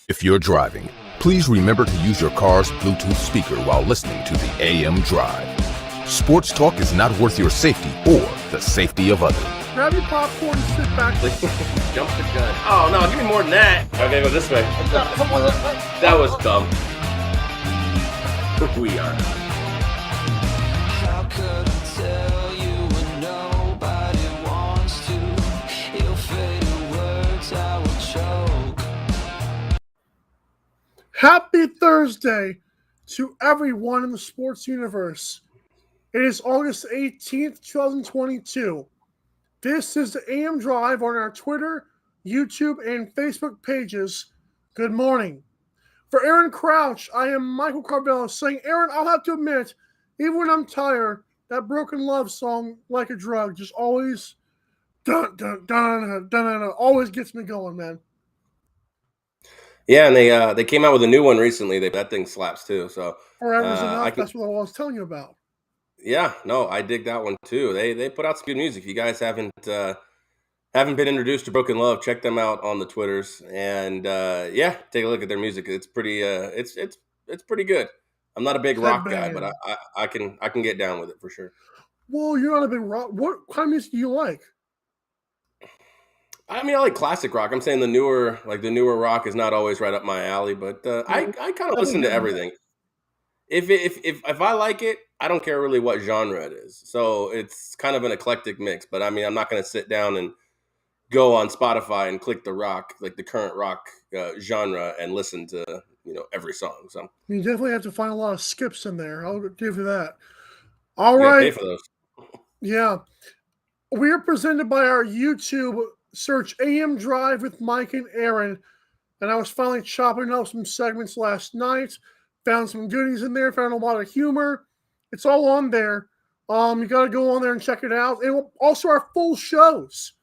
If you're driving, please remember to use your car's Bluetooth speaker while listening to the AM Drive. Sports talk is not worth your safety or the safety of others. Grab your popcorn and sit back. Jump the gun. Oh, no, give me more than that. Okay, go this way. That was dumb. We are. How could I tell you when nobody wants to? Ill-fated words I will choke. Happy Thursday to everyone in the sports universe. It is August 18th, 2022. This is the AM Drive on our Twitter, YouTube, and Facebook pages. Good morning. For Aaron Crouch, I am Michael Carvello saying, Aaron, I'll have to admit, even when I'm tired, that Broken Love song, Like a Drug, just always dun, dun, dun, dun, dun, dun, always gets me going, man. Yeah, and they came out with a new one recently. That thing slaps too. So Forever's Enough, that's what I was telling you about. Yeah, no, I dig that one too. They put out some good music. If you guys haven't been introduced to Broken Love, check them out on the Twitters and take a look at their music. It's pretty it's pretty good. I'm not a big rock guy, but I can get down with it for sure. Well, you're not a big rock. What kind of music do you like? I mean, I like classic rock. I'm saying the newer rock is not always right up my alley, but I kind of listen to everything. If I like it, I don't care really what genre it is. So it's kind of an eclectic mix. But I mean, I'm not going to sit down and go on Spotify and click the rock, like the current rock genre, and listen to every song. So you definitely have to find a lot of skips in there. I'll give you that. All right. Pay for those. Yeah, we are presented by our YouTube. Search AM Drive with Mike and Aaron. And I was finally chopping up some segments last night. Found some goodies in there. Found a lot of humor. It's all on there. You got to go on there and check it out. And also our full shows.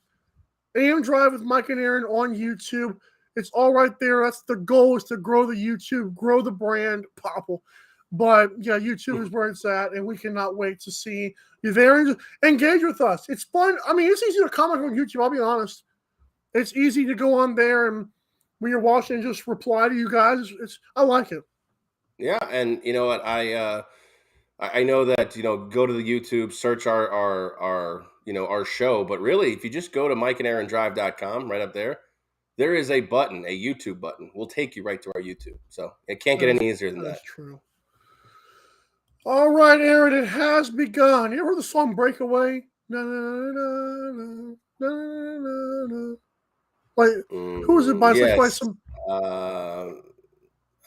AM Drive with Mike and Aaron on YouTube. It's all right there. That's the goal, is to grow the YouTube, grow the brand, Popple. But yeah, YouTube is where it's at, and we cannot wait to see you there and engage with us. It's fun. I mean, it's easy to comment on YouTube, I'll be honest. It's easy to go on there and when you're watching, just reply to you guys. I like it. Yeah, and you know what? I know that go to the YouTube, search our show, but really, if you just go to mikeandaarondrive.com, right up there is a button, a YouTube button. We'll take you right to our YouTube. So it can't get any easier than that. That's true. All right, Aaron, it has begun. You ever heard the song Breakaway? Na, na, na, na, na, na, na. Like, who is it by? It's yes. like by some.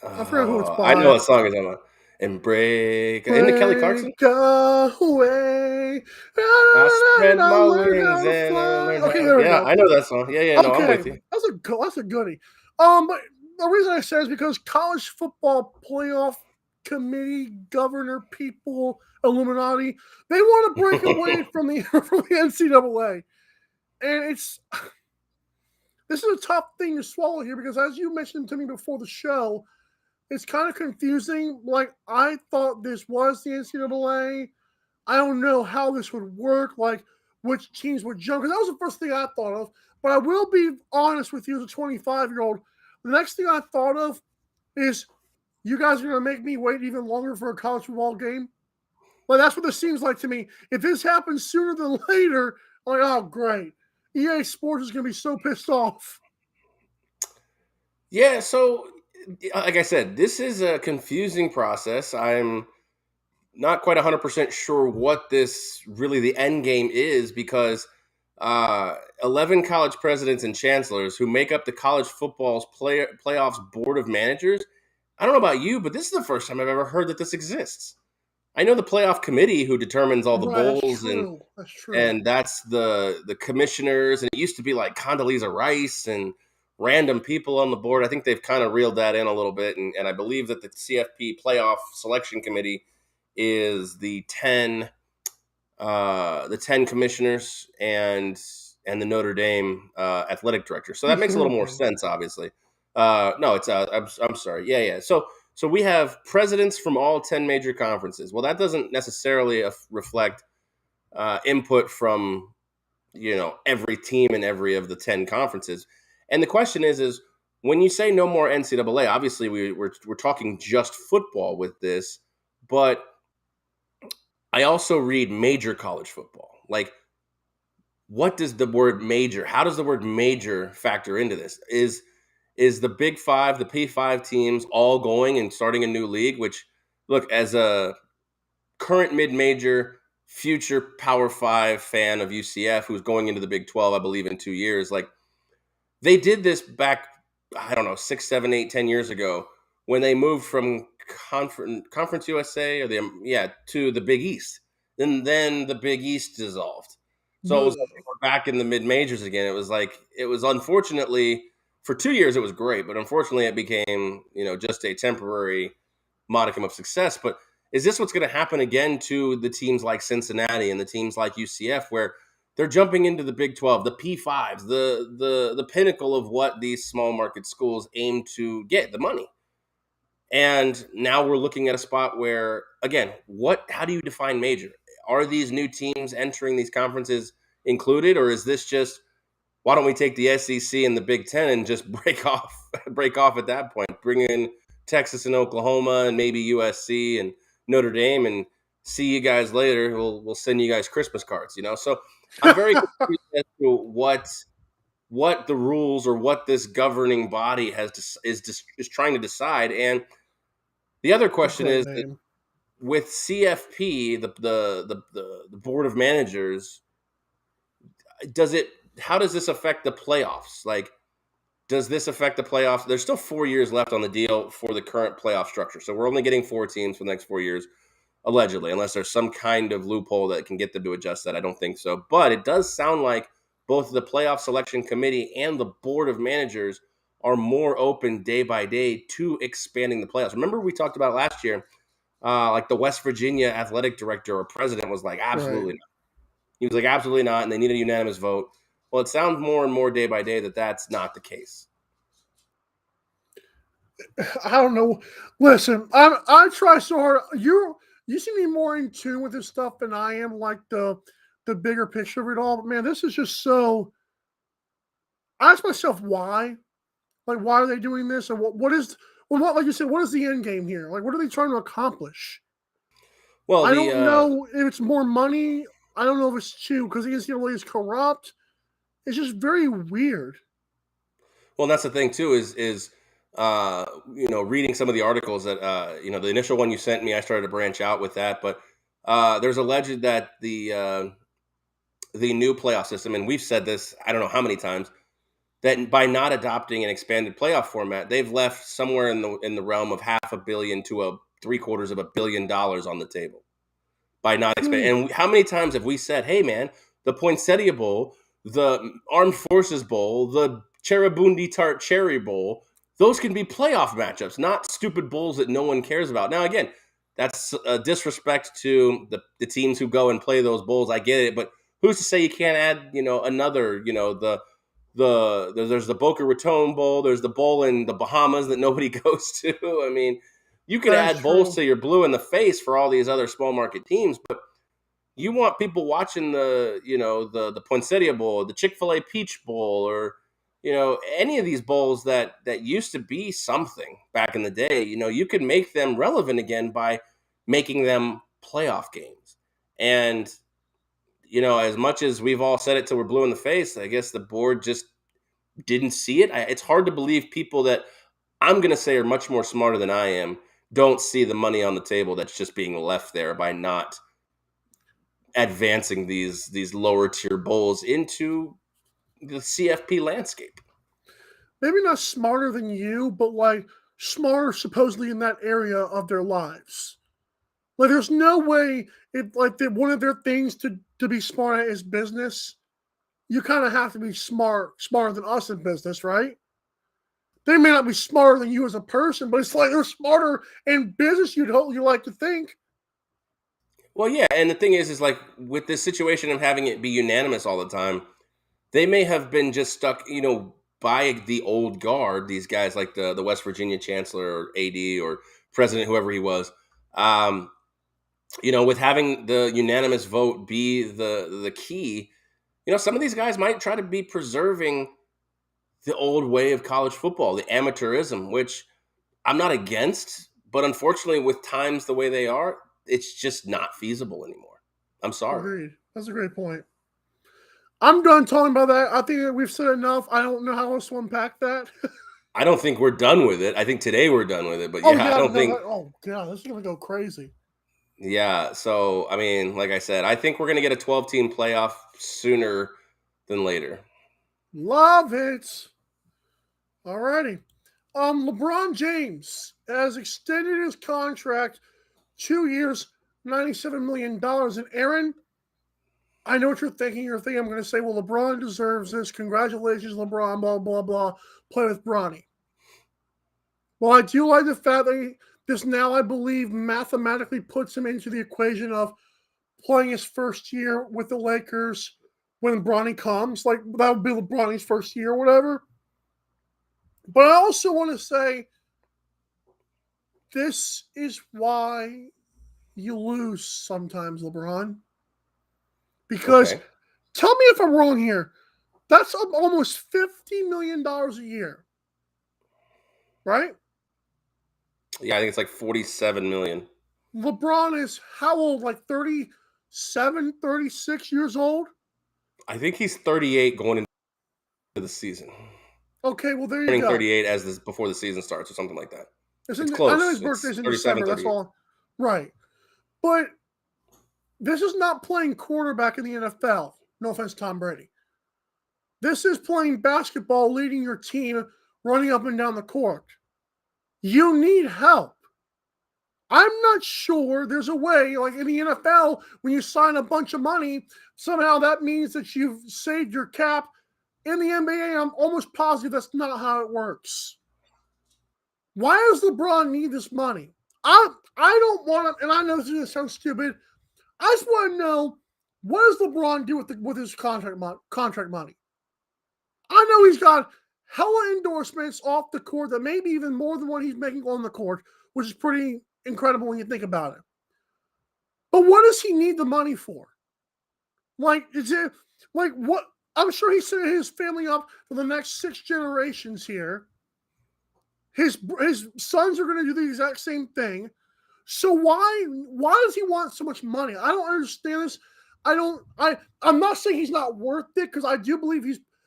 I forgot who it's by. I know what song is on. And break. Isn't it Kelly Clarkson? Away. I spread my wings and okay, there we go. I know that song. Yeah, no, I'm with you. That's a goodie. But the reason I say is because college football playoff committee, governor, people, Illuminati, they want to break away from the NCAA, and this is a tough thing to swallow here because, as you mentioned to me before the show, it's kind of confusing. Like, I thought this was the NCAA. I don't know how this would work, like which teams would jump, because that was the first thing I thought of. But I will be honest with you as a 25-year-old. The next thing I thought of is, you guys are going to make me wait even longer for a college football game? Like, that's what this seems like to me. If this happens sooner than later, I'm like, oh, great. EA Sports is going to be so pissed off. Yeah, so, like I said, this is a confusing process. I'm not quite 100% sure what this really the end game is, because 11 college presidents and chancellors who make up the college football's playoffs board of managers. I don't know about you, but this is the first time I've ever heard that this exists. I know the playoff committee who determines all the bowls, and that's the commissioners, and it used to be like Condoleezza Rice and random people on the board. I think they've kind of reeled that in a little bit, and I believe that the CFP playoff selection committee is the 10 commissioners and the Notre Dame athletic director. So that makes a little more sense, obviously. No, it's I'm sorry. Yeah. So we have presidents from all 10 major conferences. Well, that doesn't necessarily reflect input from every team in every of the 10 conferences. And the question is when you say no more NCAA, obviously we're talking just football with this, but I also read major college football. Like, what does the word major? How does the word major factor into this? Is the Big Five, the P5 teams, all going and starting a new league? Which, look, as a current mid-major, future Power Five fan of UCF, who's going into the Big 12, I believe, in 2 years, like, they did this back, I don't know, 6, 7, 8, 10 years ago when they moved from Conference USA to the Big East. Then the Big East dissolved. So it was like we're back in the mid majors again. It was unfortunately for 2 years it was great, but unfortunately it became just a temporary modicum of success. But is this what's going to happen again to the teams like Cincinnati and the teams like UCF, where they're jumping into the Big 12, the P5s, the pinnacle of what these small market schools aim to get, the money? And now we're looking at a spot where, again, how do you define major? Are these new teams entering these conferences included, or is this just, why don't we take the SEC and the Big Ten and just break off at that point? Bring in Texas and Oklahoma and maybe USC and Notre Dame and see you guys later. We'll send you guys Christmas cards, So I'm very confused as to what the rules or what this governing body is trying to decide. And the other question is that with CFP, the board of managers, how does this affect the playoffs? Like, does this affect the playoffs? There's still 4 years left on the deal for the current playoff structure. So we're only getting 4 teams for the next 4 years, allegedly, unless there's some kind of loophole that can get them to adjust that. I don't think so. But it does sound like both the playoff selection committee and the board of managers are more open day by day to expanding the playoffs. Remember we talked about last year, like the West Virginia athletic director or president was like, absolutely not. He was like, absolutely not, and they need a unanimous vote. Well, it sounds more and more day by day that that's not the case. I don't know. Listen, I try so hard. You seem to be more in tune with this stuff than I am, like the bigger picture of it all. But man, this is just so. I ask myself why. Like, why are they doing this? And what like you said, what is the end game here? Like, what are they trying to accomplish? Well, I don't know if it's more money. I don't know if it's true because the NCAA is corrupt. It's just very weird. Well, that's the thing too. Is reading some of the articles that the initial one you sent me, I started to branch out with that. But there's alleged that the new playoff system, and we've said this I don't know how many times, that by not adopting an expanded playoff format, they've left somewhere in the realm of $500 million to $750 million on the table by not expanding. And how many times have we said, hey man, the Poinsettia Bowl, the Armed Forces Bowl, the Cheribundi Tart Cherry Bowl, those can be playoff matchups, not stupid bowls that no one cares about. Now, again, that's a disrespect to the teams who go and play those bowls. I get it, but who's to say you can't add, another, there's the Boca Raton Bowl, there's the bowl in the Bahamas that nobody goes to. I mean, you can add bowls to your blue in the face for all these other small market teams, but you want people watching the Poinsettia Bowl, the Chick-fil-A Peach Bowl, or any of these bowls that used to be something back in the day. You could make them relevant again by making them playoff games. And as much as we've all said it till we're blue in the face, I guess the board just didn't see it. It's hard to believe people that I'm going to say are much more smarter than I am don't see the money on the table that's just being left there by not advancing these lower tier bowls into the CFP landscape. Maybe not smarter than you, but like smarter supposedly in that area of their lives. Like, there's no way one of their things to be smart at is business. You kind of have to be smarter than us in business, right? They may not be smarter than you as a person, but it's like they're smarter in business. You like to think. Well, yeah, and the thing is like with this situation of having it be unanimous all the time, they may have been just stuck, by the old guard. These guys like the West Virginia chancellor or AD or president, whoever he was. With having the unanimous vote be the key, some of these guys might try to be preserving the old way of college football, the amateurism, which I'm not against, but unfortunately with times the way they are, it's just not feasible anymore. I'm sorry. Agreed. That's a great point. I'm done talking about that. I think that we've said enough. I don't know how else to unpack that. I don't think we're done with it. I think today we're done with it, but I don't think. Oh god, this is gonna go crazy. Yeah, so I mean, like I said, I think we're gonna get a 12-team playoff sooner than later. Love it. Alrighty. LeBron James has extended his contract 2 years, $97 million. And Aaron, I know what you're thinking. You're thinking I'm going to say, well, LeBron deserves this. Congratulations, LeBron, blah, blah, blah. Play with Bronny. Well, I do like the fact that this now, I believe, mathematically puts him into the equation of playing his first year with the Lakers when Bronny comes. Like, that would be LeBron's first year or whatever. But I also want to say this is why you lose sometimes, LeBron. Because, tell me if I'm wrong here, that's almost $50 million a year. Right? Yeah, I think it's like 47 million. LeBron is how old? Like 37, 36 years old? I think he's 38 going into the season. Okay, well, there you Turning go. 38 before the season starts or something like that. It's close. I know his birthday's in December. That's all. Right. But this is not playing quarterback in the NFL. No offense, Tom Brady. This is playing basketball, leading your team, running up and down the court. You need help. I'm not sure there's a way, like in the NFL, when you sign a bunch of money, somehow that means that you've saved your cap. In the NBA, I'm almost positive that's not how it works. Why does LeBron need this money? I don't want to, and I know this is going to sound stupid. I just want to know, what does LeBron do with his contract money? I know he's got hella endorsements off the court that maybe even more than what he's making on the court, which is pretty incredible when you think about it. But what does he need the money for? Like, is it like what? I'm sure he's setting his family up for the next 6 generations here. His sons are going to do the exact same thing. So why does he want so much money? I don't understand this. I'm not saying he's not worth it, because I do believe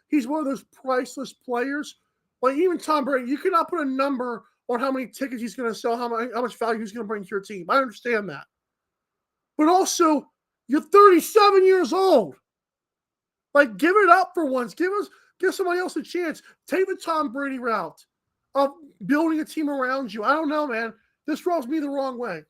he's one of those priceless players. Like even Tom Brady, you cannot put a number on how many tickets he's going to sell, how much value he's going to bring to your team. I understand that. But also, you're 37 years old. Like, give it up for once. Give somebody else a chance. Take the Tom Brady route of building a team around you. I don't know, man. This rubs me the wrong way.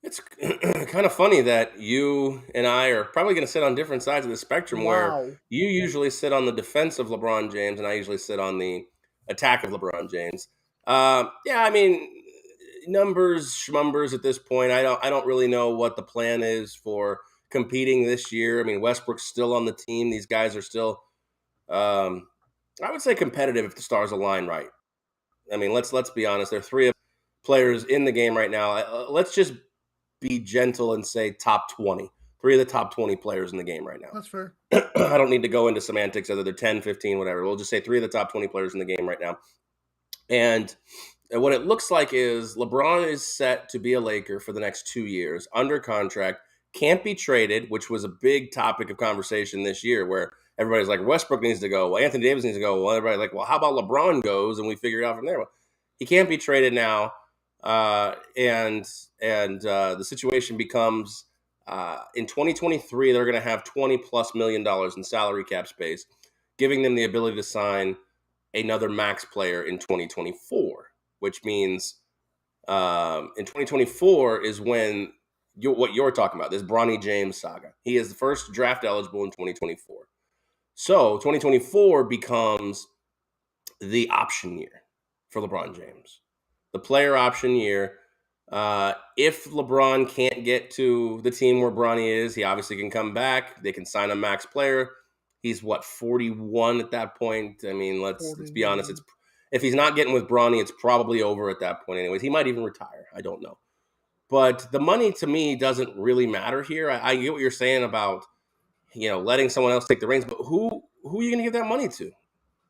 It's kind of funny that you and I are probably going to sit on different sides of the spectrum. Wow. Where you usually sit on the defense of LeBron James and I usually sit on the attack of LeBron James. Yeah, I mean, numbers, schmumbers at this point. I don't really know what the plan is for competing this year. I mean, Westbrook's still on the team. These guys are still, I would say, competitive if the stars align right. I mean, let's be honest. There are 3 players in the game right now. Let's just be gentle and say top 20. 3 of the top 20 players in the game right now. That's fair. I don't need to go into semantics, whether they're 10, 15, whatever. We'll just say 3 of the top 20 players in the game right now. And what it looks like is LeBron is set to be a Laker for the next 2 years, under contract, can't be traded, which was a big topic of conversation this year, where everybody's like, Westbrook needs to go. Well, Anthony Davis needs to go. Well, everybody's like, well, how about LeBron goes? And we figure it out from there. Well, he can't be traded now. And the situation becomes in 2023, they're going to have $20+ million in salary cap space, giving them the ability to sign another max player in 2024, which means in 2024 is when what you're talking about, this Bronny James saga. He is the first draft eligible in 2024. So 2024 becomes the option year for LeBron James, the player option year. If LeBron can't get to the team where Bronny is, he obviously can come back. They can sign a max player. He's 41 at that point. I mean, let's be honest. If he's not getting with Bronny, it's probably over at that point anyways. He might even retire. I don't know. But the money to me doesn't really matter here. I get what you're saying about letting someone else take the reins. But who are you going to give that money to?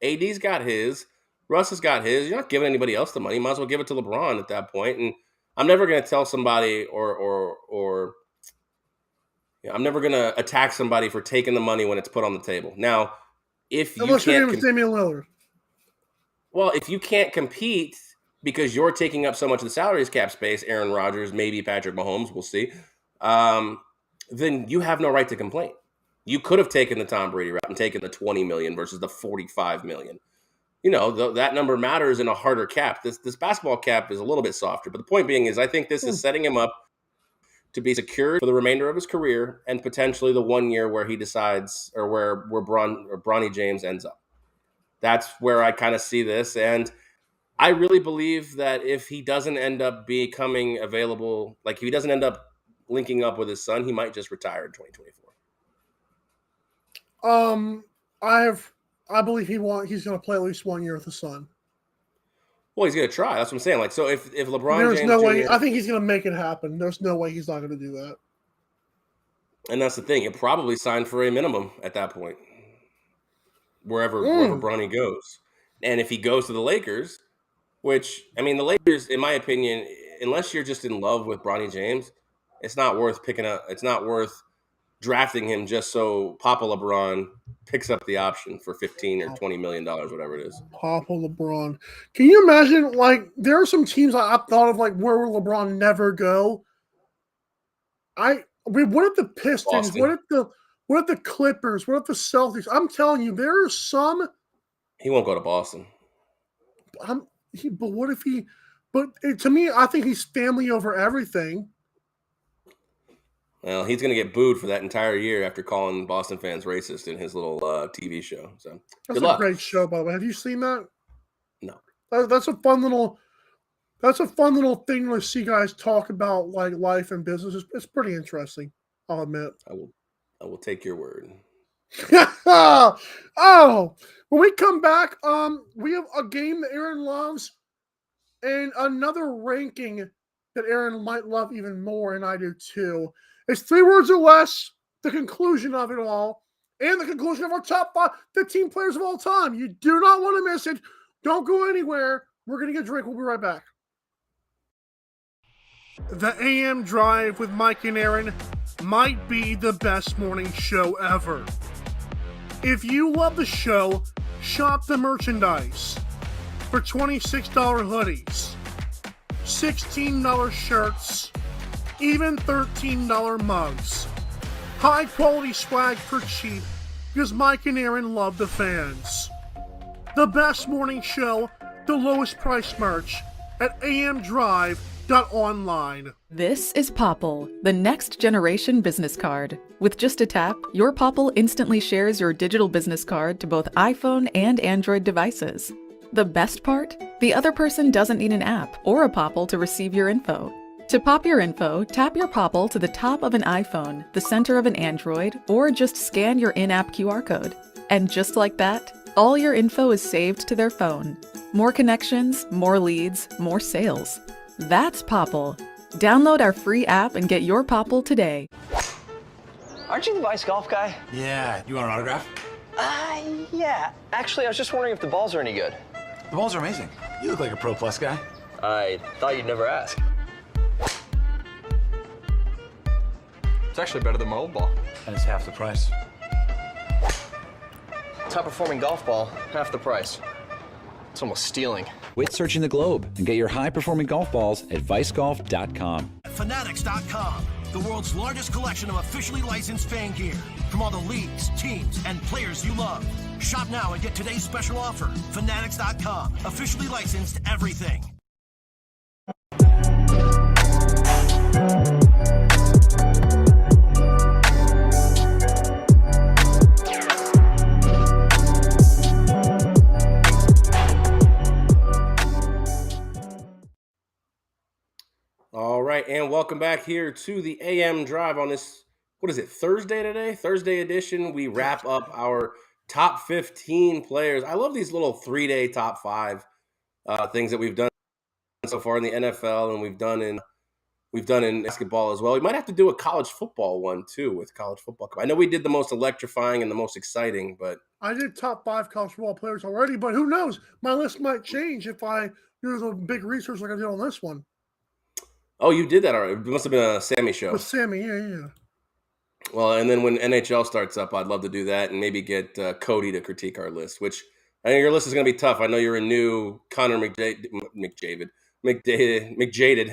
AD's got his. Russ has got his. You're not giving anybody else the money. You might as well give it to LeBron at that point. And I'm never going to tell somebody or I'm never going to attack somebody for taking the money when it's put on the table. Now, unless your name is Damian Lillard. Well, if you can't compete because you're taking up so much of the salaries cap space, Aaron Rodgers, maybe Patrick Mahomes, we'll see, then you have no right to complain. You could have taken the Tom Brady route and taken the $20 million versus the $45 million. That number matters in a harder cap. This basketball cap is a little bit softer. But the point being is I think this is setting him up to be secured for the remainder of his career and potentially the 1 year where he decides or where Bronny James ends up. That's where I kind of see this. And I really believe that if he doesn't end up becoming available, like if he doesn't end up linking up with his son, he might just retire in 2024. I believe he's going to play at least 1 year with his son. Well, he's going to try. That's what I'm saying. Like, so if LeBron There's James no Jr. way. I think he's going to make it happen. There's no way he's not going to do that. And that's the thing. He'll probably sign for a minimum at that point, wherever Bronny goes. And if he goes to the Lakers, which, I mean, the Lakers, in my opinion, unless you're just in love with Bronny James, it's not worth picking up. It's not worth drafting him just so Papa LeBron picks up the option for $15 or $20 million, whatever it is. Papa LeBron. Can you imagine, like, there are some teams I've thought of, like, where will LeBron never go? What if the Pistons? Boston. What if the Clippers? What if the Celtics? I'm telling you, there are some. He won't go to Boston. But what if he? But to me, I think he's family over everything. Well, he's going to get booed for that entire year after calling Boston fans racist in his little TV show. So that's a great show, by the way. Have you seen that? No. That's a fun little. That's a fun little thing to see guys talk about, like, life and business. It's pretty interesting, I'll admit. I will take your word. Oh, when we come back, we have a game that Aaron loves and another ranking that Aaron might love even more, and I do too. It's 3 words or less, the conclusion of it all, and the conclusion of our top 15 players of all time. You do not want to miss it. Don't go anywhere. We're going to get a drink. We'll be right back. The AM Drive with Mike and Aaron might be the best morning show ever. If you love the show, shop the merchandise for $26 hoodies, $16 shirts, even $13 mugs. High quality swag for cheap because Mike and Aaron love the fans. The best morning show, the lowest price merch at amdrive.online. This is Popple, the next generation business card. With just a tap, your Popple instantly shares your digital business card to both iPhone and Android devices. The best part? The other person doesn't need an app or a Popple to receive your info. To pop your info, tap your Popple to the top of an iPhone, the center of an Android, or just scan your in-app QR code. And just like that, all your info is saved to their phone. More connections, more leads, more sales. That's Popple. Download our free app and get your Popple today. Aren't you the Vice Golf guy? Yeah. You want an autograph? Yeah. Actually, I was just wondering if the balls are any good. The balls are amazing. You look like a Pro Plus guy. I thought you'd never ask. It's actually better than my old ball. And it's half the price. Top performing golf ball, half the price. It's almost stealing. Quit searching the globe and get your high-performing golf balls at vicegolf.com. Fanatics.com, the world's largest collection of officially licensed fan gear from all the leagues, teams, and players you love. Shop now and get today's special offer. Fanatics.com, officially licensed everything. All right, and welcome back here to the AM Drive on this, what is it, Thursday today? Thursday edition. We wrap up our top 15 players. I love these little 3-day top 5 things that we've done so far in the NFL and we've done in we've done in basketball as well. We might have to do a college football one too with college football. I know we did the most electrifying and the most exciting, but I did top 5 college football players already, but who knows? My list might change if I do the big research like I did on this one. oh, you did that already. It must have been a Sammy show. With Sammy, yeah. Well, and then when NHL starts up, I'd love to do that and maybe get Cody to critique our list, which I know your list is going to be tough. I know you're a new Connor McJaded.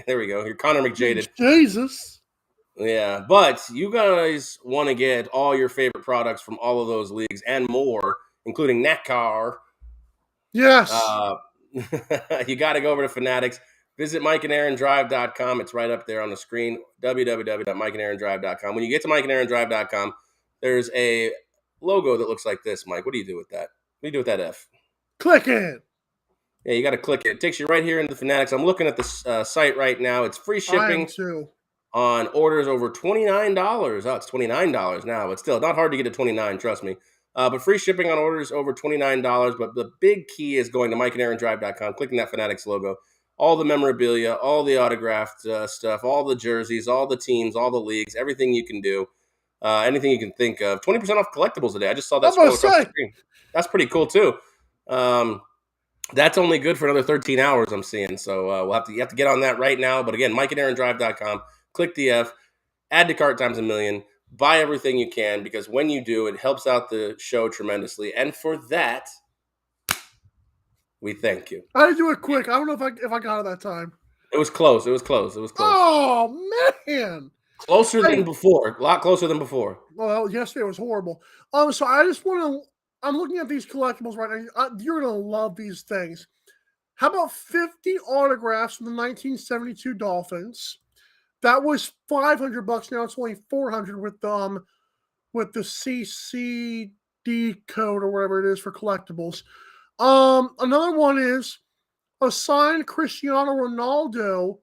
There we go. You're Connor McJaded. Jesus. Yeah, but you guys want to get all your favorite products from all of those leagues and more, including NASCAR. Yes. You got to go over to Fanatics. Visit MikeandAaronDrive.com. It's right up there on the screen, www.MikeandAaronDrive.com. When you get to MikeandAaronDrive.com, there's a logo that looks like this, Mike. What do you do with that? What do you do with that F? Click it. Yeah, you got to click it. It takes you right here into Fanatics. I'm looking at the site right now. It's free shipping on orders over $29. Oh, it's $29 now, but still not hard to get to $29, trust me. But free shipping on orders over $29. But the big key is going to MikeandAaronDrive.com, clicking that Fanatics logo. All the memorabilia, all the autographed stuff, all the jerseys, all the teams, all the leagues, everything you can do, anything you can think of. 20% off collectibles today. I just saw that scroll across the screen. That's pretty cool too. That's only good for another 13 hours, I'm seeing. So you have to get on that right now. But again, MikeandAaronDrive.com. Click the F, add to cart times a million, buy everything you can, because when you do, it helps out the show tremendously. And for that, we thank you. I had to do it quick. I don't know if I got it that time. It was close. Oh, man. Closer than before. A lot closer than before. Well, yesterday was horrible. So I just want to, I'm looking at these collectibles right now. You're going to love these things. How about 50 autographs from the 1972 Dolphins? That was $500. Now it's only $400 with the CCD code or whatever it is for collectibles. Another one is a signed Cristiano Ronaldo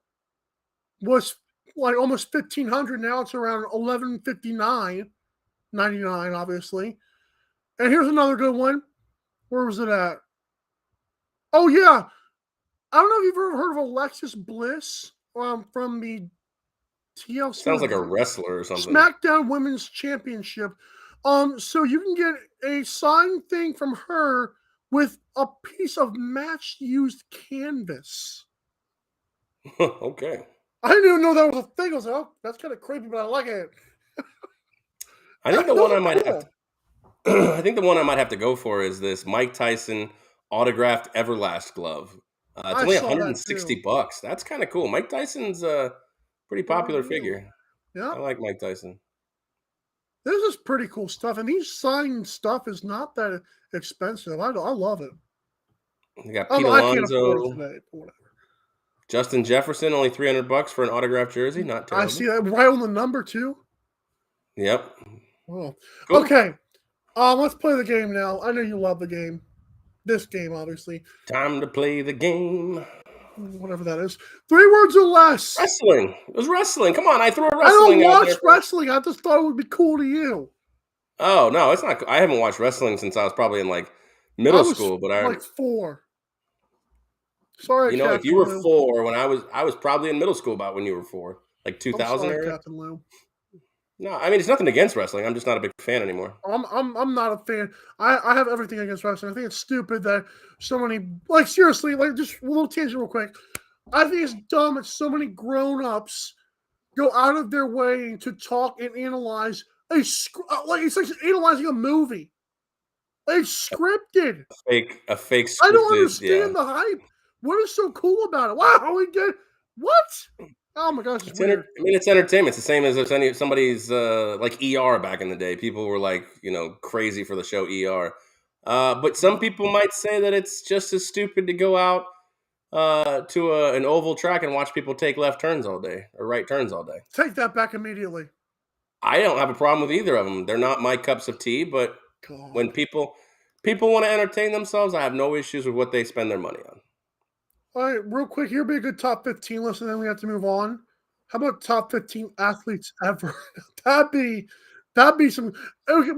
was like almost $1,500. Now it's around $1,159.99, obviously. And here's another good one. Where was it at? Oh yeah, I don't know if you've ever heard of Alexis Bliss from the TLC. Sounds like a wrestler or something. SmackDown Women's Championship. So you can get a signed thing from her with a piece of match-used canvas. Okay. I didn't even know that was a thing. I was like, oh, that's kind of creepy, but I like it. I think the one I might have I think the one I might have to go for is this Mike Tyson autographed Everlast glove. It's only $160. That's kind of cool. Mike Tyson's a pretty popular figure. Yeah. I like Mike Tyson. This is pretty cool stuff. And these signed stuff is not that expensive. I love it. You got Pete Alonso. Today, whatever. Justin Jefferson, only $300 for an autographed jersey. Not terrible. I see that right on the number too. Yep. Oh. Cool. Okay. Let's play the game now. I know you love the game. This game, obviously. Time to play the game. Whatever that is. 3 words or less. Wrestling. It was wrestling. Come on, I threw a wrestling. I don't watch wrestling. I just thought it would be cool to you. Oh no, it's not. I haven't watched wrestling since I was probably in like middle school. But I like 4. Sorry, you know, Captain if you were Lou. 4 when I was probably in middle school about when you were 4, like 2000 sorry, area. Captain Lou. No, I mean it's nothing against wrestling. I'm just not a big fan anymore. I'm not a fan. I have everything against wrestling. I think it's stupid that so many, like seriously, like just a little tangent real quick. I think it's dumb that so many grown-ups go out of their way to talk and analyze it's like analyzing a movie. It's scripted. A fake. I don't understand the hype. What is so cool about it? Wow, we did what? Oh my gosh, it's weird. I mean, it's entertainment. It's the same as if somebody's like ER back in the day. People were like, crazy for the show ER. But some people might say that it's just as stupid to go out to an oval track and watch people take left turns all day or right turns all day. Take that back immediately. I don't have a problem with either of them. They're not my cups of tea, but when people want to entertain themselves, I have no issues with what they spend their money on. All right, real quick, here'll be a good top 15 list, and then we have to move on. How about top 15 athletes ever? That'd be some.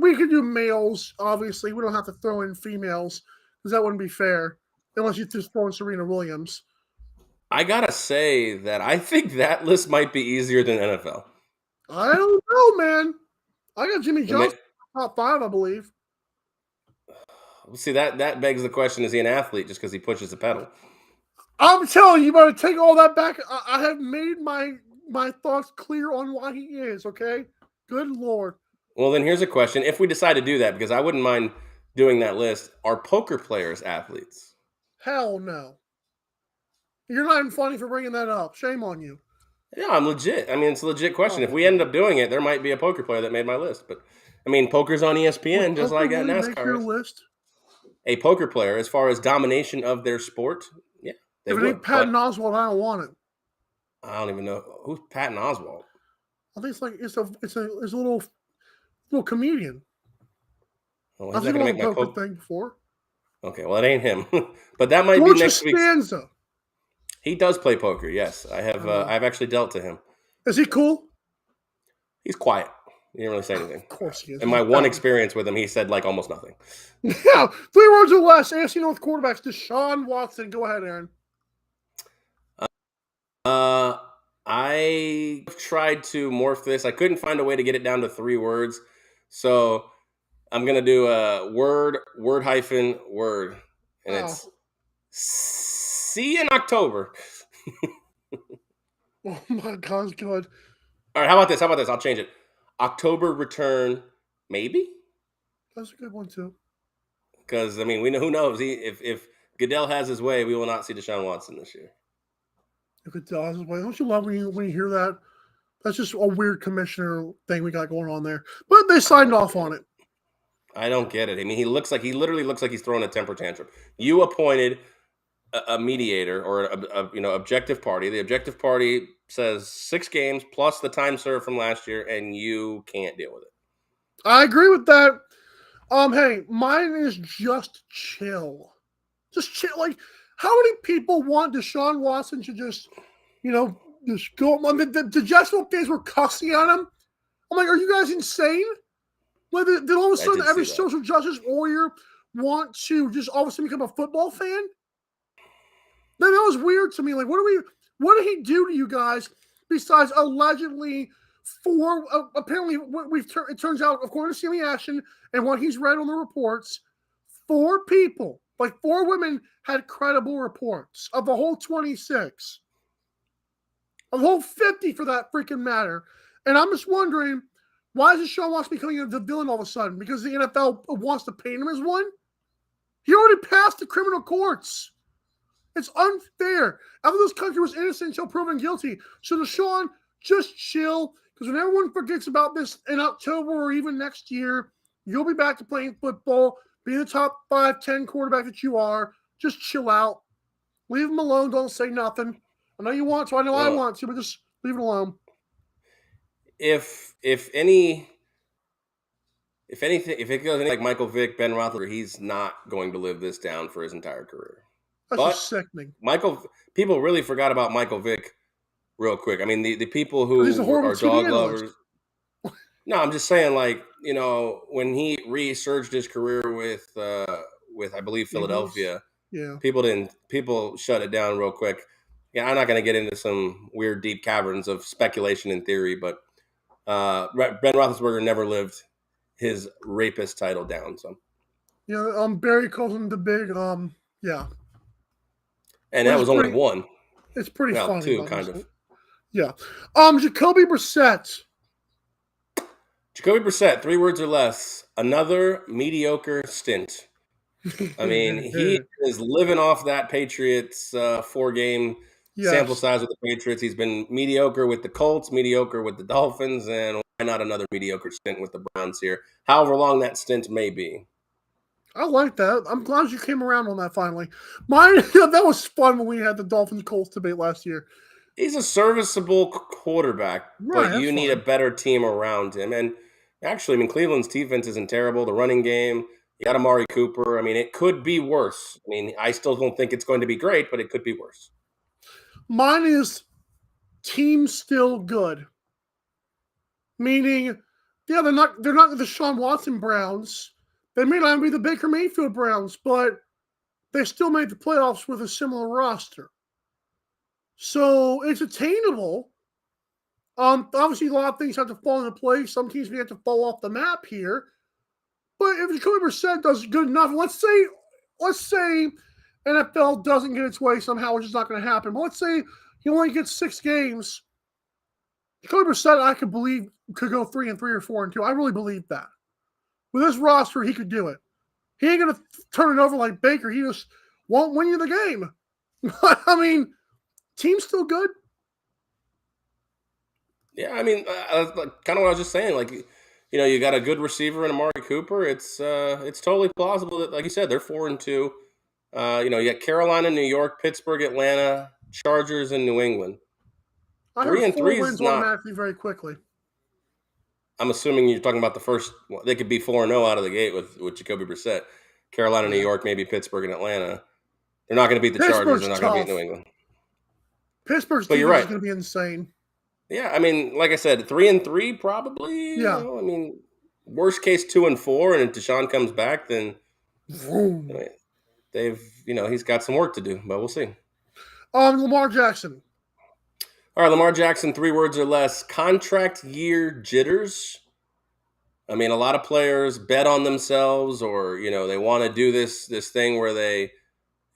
We could do males, obviously. We don't have to throw in females because that wouldn't be fair unless you just throw in Serena Williams. I gotta say that I think that list might be easier than NFL. I don't know, man. I got Jimmy The ma- Johnson top 5, I believe. See, that begs the question: is he an athlete just because he pushes the pedal? I'm telling you, better take all that back. I have made my thoughts clear on why he is. Okay, good Lord. Well, then here's a question: if we decide to do that, because I wouldn't mind doing that list, are poker players athletes? Hell no. You're not even funny for bringing that up. Shame on you. Yeah, I'm legit. I mean, it's a legit question. Oh, If we end up doing it, there might be a poker player that made my list. But I mean, poker's on ESPN, would just poker like at really make your NASCAR. list? A poker player, as far as domination of their sport, yeah, they If it would. ain't Patton Oswalt, I don't want it. I don't even know who's Patton Oswalt. I think it's a little comedian. Oh, I've he's not seen gonna him make on my poker poker. thing before. Okay, well, it ain't him, but that might George be next week. Costanza. He does play poker. Yes, I have. I've actually dealt to him. Is he cool? He's quiet. He didn't really say anything. Of course he is. In my one experience with him, he said like almost nothing. Yeah, 3 words or less. AFC North quarterbacks. Deshaun Watson. Go ahead, Aaron. I tried to morph this. I couldn't find a way to get it down to 3 words, so I'm gonna do a word hyphen word, and it's see you in October. Oh my God, good. All right, how about this? I'll change it. October return, maybe. That's a good one too. Because I mean, we know who knows. If Goodell has his way, we will not see Deshaun Watson this year. If it does, don't you love when you hear that? That's just a weird commissioner thing we got going on there. But they signed off on it. I don't get it. I mean, he literally looks like he's throwing a temper tantrum. You appointed a mediator or a objective party. The objective party says 6 games plus the time served from last year, and you can't deal with it. I agree with that. Hey, mine is just chill. Just chill. Like, how many people want Deshaun Watson to just go on? The Jacksonville fans were cussing at him. I'm like, are you guys insane? Like, did all of a sudden every social justice warrior want to just all of a sudden become a football fan? Then that was weird to me. Like, what did he do to you guys besides allegedly apparently it turns out, according to Sammy Ashton and what he's read on the reports, 4 people, like 4 women, had credible reports of the whole 26, of the whole 50 for that freaking matter. And I'm just wondering, why is Deshaun Watson becoming the villain all of a sudden? Because the NFL wants to paint him as one? He already passed the criminal courts. It's unfair. After this country was innocent until proven guilty. So Deshaun, just chill. Because when everyone forgets about this in October or even next year, you'll be back to playing football, being the top 5-10 quarterback that you are. Just chill out. Leave him alone. Don't say nothing. I know you want to. I know I want to, but just leave it alone. If anything, if it goes like Michael Vick, Ben Roethlisberger, he's not going to live this down for his entire career. That's just sickening. People really forgot about Michael Vick real quick. I mean, the people who are dog lovers. No, I'm just saying, like, when he resurged his career with I believe Philadelphia, people shut it down real quick. Yeah, I'm not going to get into some weird deep caverns of speculation and theory, but Ben Roethlisberger never lived his rapist title down. So Barry calls him the big yeah. And that was only one. It's pretty funny. 2, kind of. Yeah. Jacoby Brissett. Jacoby Brissett, 3 words or less. Another mediocre stint. I mean, he is living off that Patriots 4-game sample size with the Patriots. He's been mediocre with the Colts, mediocre with the Dolphins, and why not another mediocre stint with the Browns here? However long that stint may be. I like that. I'm glad you came around on that finally. That was fun when we had the Dolphins-Colts debate last year. He's a serviceable quarterback, but you need a better team around him. And actually, I mean, Cleveland's defense isn't terrible. The running game, you got Amari Cooper. I mean, it could be worse. I mean, I still don't think it's going to be great, but it could be worse. Mine is team still good. Meaning, they're not the Deshaun Watson Browns. They may not be the Baker Mayfield Browns, but they still made the playoffs with a similar roster. So it's attainable. Obviously, a lot of things have to fall into place. Some teams may have to fall off the map here. But if Jacoby Brissett does good enough, let's say NFL doesn't get its way somehow, which is not going to happen. But let's say he only gets 6 games. Jacoby Brissett, I could believe, could go 3-3 or 4-2. I really believe that. With this roster, he could do it. He ain't going to turn it over like Baker. He just won't win you the game. I mean, team's still good. Yeah, I mean, kind of what I was just saying. Like, you know, you got a good receiver in Amari Cooper. It's totally plausible that, like you said, they're 4-2. You know, you got Carolina, New York, Pittsburgh, Atlanta, Chargers, and New England. I 3-3 wins automatically very quickly. I'm assuming you're talking about the first. Well, they could be 4-0 out of the gate with Jacoby Brissett. Carolina, New York, maybe Pittsburgh and Atlanta. They're not going to beat the Chargers. They're not going to beat New England. Pittsburgh's defense is going to be insane. Yeah, I mean, like I said, 3-3 probably. Yeah. You know, I mean, worst case 2-4, and if Deshaun comes back, then he's got some work to do, but we'll see. Lamar Jackson. All right, Lamar Jackson, 3 words or less. Contract year jitters. I mean, a lot of players bet on themselves, or they want to do this thing where they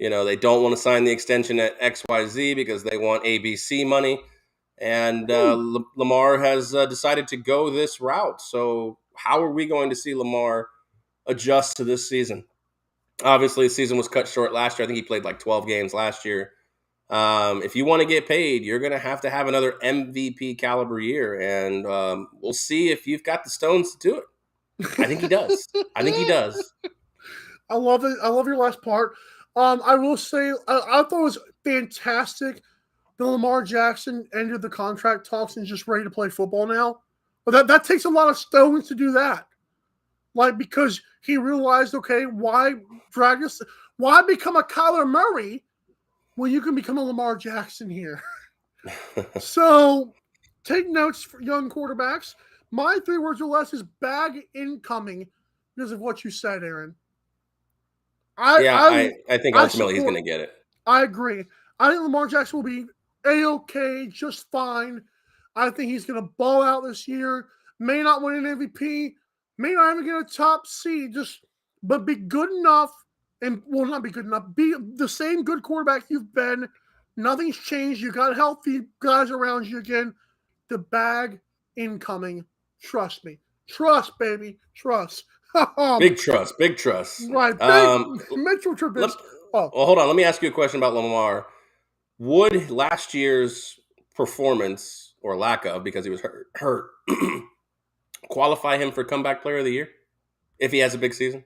don't want to sign the extension at XYZ because they want ABC money. And Lamar has decided to go this route. So how are we going to see Lamar adjust to this season? Obviously, the season was cut short last year. I think he played like 12 games last year. If you want to get paid, you're going to have another MVP caliber year. And we'll see if you've got the stones to do it. I think he does. I love it. I love your last part. I will say, I thought it was fantastic that Lamar Jackson ended the contract talks and is just ready to play football now. But that takes a lot of stones to do that. Like, because he realized, okay, why become a Kyler Murray when you can become a Lamar Jackson here? So take notes for young quarterbacks. My 3 words or less is bag incoming because of what you said, Aaron. I think ultimately he's going to get it. I agree. I think Lamar Jackson will be A-okay, just fine. I think he's going to ball out this year. May not win an MVP. May not even get a top seed. But be good enough, and well, not be good enough. Be the same good quarterback you've been. Nothing's changed. You got healthy guys around you again. The bag incoming. Trust me. Trust, baby. Trust. Big trust. Right. Mitchell Trubisky. Well, hold on. Let me ask you a question about Lamar. Would last year's performance, or lack of, because he was hurt, qualify him for comeback player of the year if he has a big season?